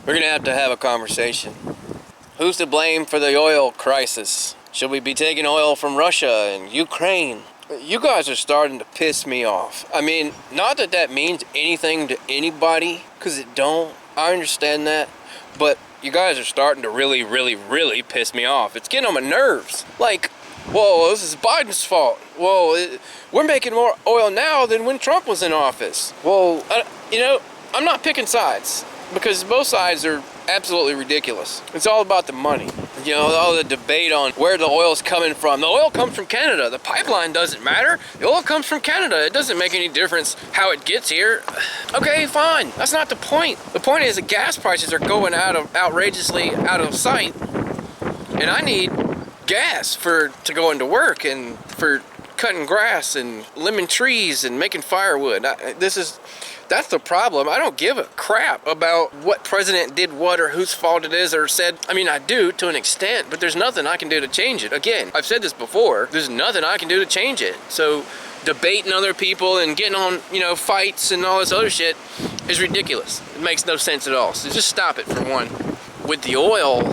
We're gonna have to have a conversation. Who's to blame for the oil crisis? Should we be taking oil from Russia and Ukraine? You guys are starting to piss me off. I mean, not that that means anything to anybody, because it don't. I understand that. But you guys are starting to really, really, really piss me off. It's getting on my nerves. Like, whoa, this is Biden's fault. Whoa, we're making more oil now than when Trump was in office. Whoa, I'm not picking sides, because both sides are absolutely ridiculous. It's all about the money. You know, all the debate on where the oil's coming from. The oil comes from Canada. The pipeline doesn't matter. The oil comes from Canada. It doesn't make any difference how it gets here. Okay, fine. That's not the point. The point is the gas prices are going outrageously out of sight, and I need gas to go into work and for cutting grass and limbing trees and making firewood. That's the problem. I don't give a crap about what president did what or whose fault it is or said. I mean, I do to an extent, but there's nothing I can do to change it. Again, I've said this before, there's nothing I can do to change it. So debating other people and getting on, fights and all this other shit is ridiculous. It makes no sense at all. So just stop it for one. With the oil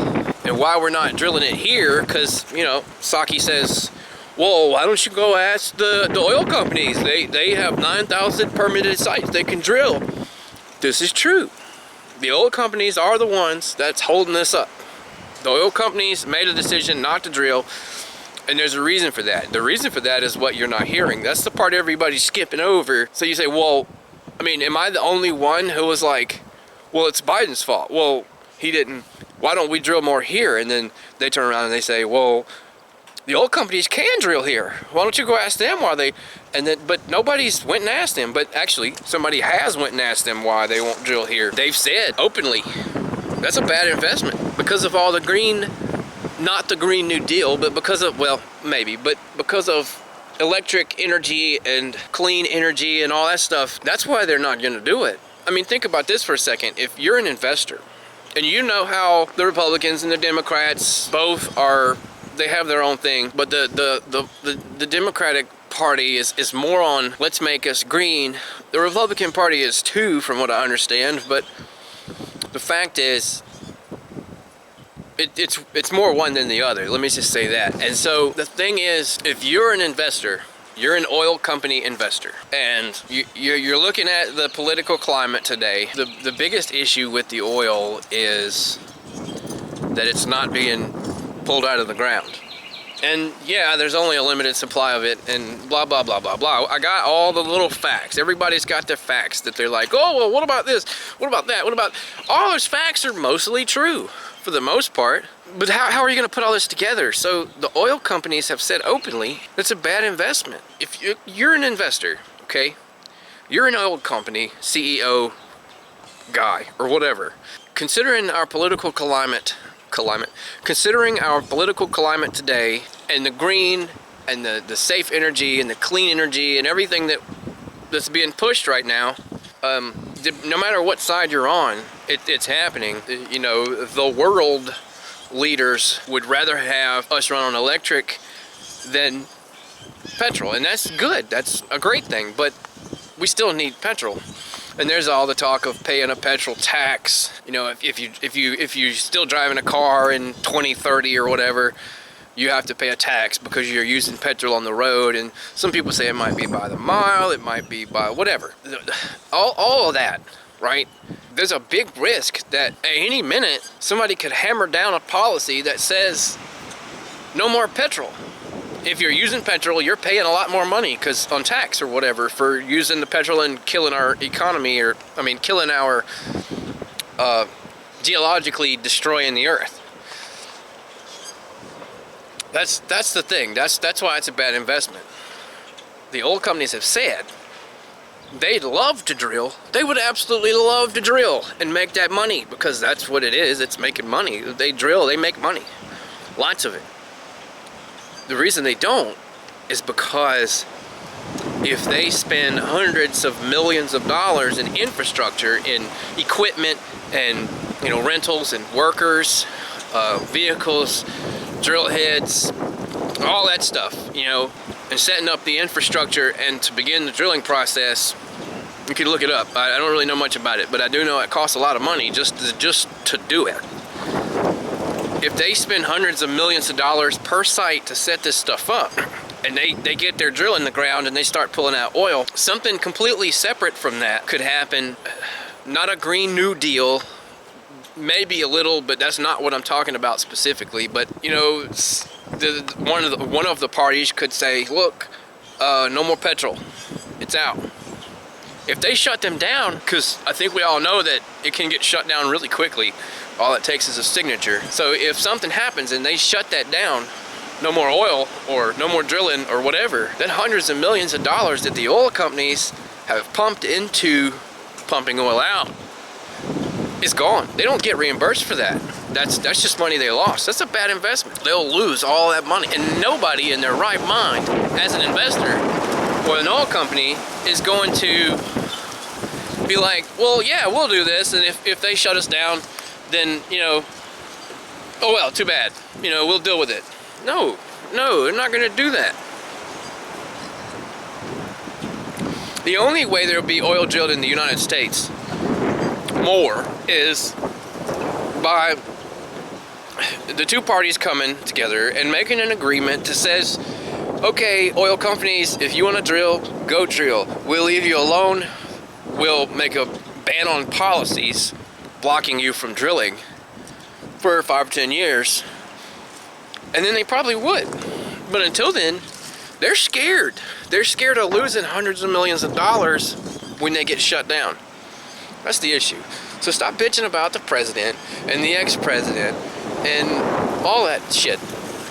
and why we're not drilling it here, because, Psaki says, well, why don't you go ask the oil companies? They have 9,000 permitted sites they can drill. This is true. The oil companies are the ones that's holding us up. The oil companies made a decision not to drill, and there's a reason for that. The reason for that is what you're not hearing. That's the part everybody's skipping over. So you say, well, am I the only one who was like, well, it's Biden's fault? Well, he didn't. Why don't we drill more here? And then they turn around and they say, well, the oil companies can drill here. Why don't you go ask them why they, but nobody's went and asked them. But actually, somebody has went and asked them why they won't drill here. They've said openly, that's a bad investment because of all the green, not the Green New Deal, but because of, well, maybe, but because of electric energy and clean energy and all that stuff. That's why they're not gonna do it. I mean, think about this for a second. If you're an investor, and you know how the Republicans and the Democrats both are, they have their own thing, but the Democratic Party is more on let's make us green. The Republican Party is too, from what I understand, but the fact is it's more one than the other. Let me just say that. And so the thing is, if you're an investor, you're an oil company investor, and you're looking at the political climate today, the biggest issue with the oil is that it's not being pulled out of the ground. And yeah, there's only a limited supply of it and blah, blah, blah, blah, blah. I got all the little facts. Everybody's got their facts that they're like, oh, well, what about this? What about that? What about... All those facts are mostly true for the most part. But how are you going to put all this together? So the oil companies have said openly it's a bad investment. If you're an investor, okay, you're an oil company CEO guy or whatever, considering our political climate, considering our political climate today and the green and the safe energy and the clean energy and everything that's being pushed right now, no matter what side you're on, it's happening. The world leaders would rather have us run on electric than petrol, and that's good. That's a great thing, but we still need petrol. And there's all the talk of paying a petrol tax. If you're still driving a car in 2030 or whatever, you have to pay a tax because you're using petrol on the road. And some people say it might be by the mile, it might be by whatever. All of that, right? There's a big risk that at any minute somebody could hammer down a policy that says no more petrol. If you're using petrol, you're paying a lot more money because on tax or whatever for using the petrol and killing our economy, killing our geologically destroying the earth. That's the thing. That's why it's a bad investment. The oil companies have said they'd love to drill. They would absolutely love to drill and make that money because that's what it is. It's making money. They drill, they make money. Lots of it. The reason they don't is because if they spend hundreds of millions of dollars in infrastructure, in equipment and rentals and workers, vehicles, drill heads, all that stuff, and setting up the infrastructure and to begin the drilling process, You can look it up. I don't really know much about it, but I do know it costs a lot of money just to do it. If they spend hundreds of millions of dollars per site to set this stuff up, and they get their drill in the ground and they start pulling out oil, something completely separate from that could happen. Not a Green New Deal, maybe a little, but that's not what I'm talking about specifically. But you know, one of the parties could say, look, no more petrol, it's out. If they shut them down, because I think we all know that it can get shut down really quickly, all it takes is a signature. So if something happens and they shut that down, no more oil or no more drilling or whatever, then hundreds of millions of dollars that the oil companies have pumped into pumping oil out is gone. They don't get reimbursed for that. That's just money they lost. That's a bad investment. They'll lose all that money, and nobody in their right mind as an investor or an oil company is going to be like, well, yeah, we'll do this, and if they shut us down, then, you know, oh well, too bad. You know, we'll deal with it. No, they're not going to do that. The only way there will be oil drilled in the United States more is by the two parties coming together and making an agreement that says, okay, oil companies, if you want to drill, go drill. We'll leave you alone. We'll make a ban on policies blocking you from drilling for 5 or 10 years. And then they probably would. But until then, they're scared. They're scared of losing hundreds of millions of dollars when they get shut down. That's the issue. So stop bitching about the president and the ex-president and all that shit.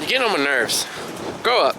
You're getting on my nerves. Grow up.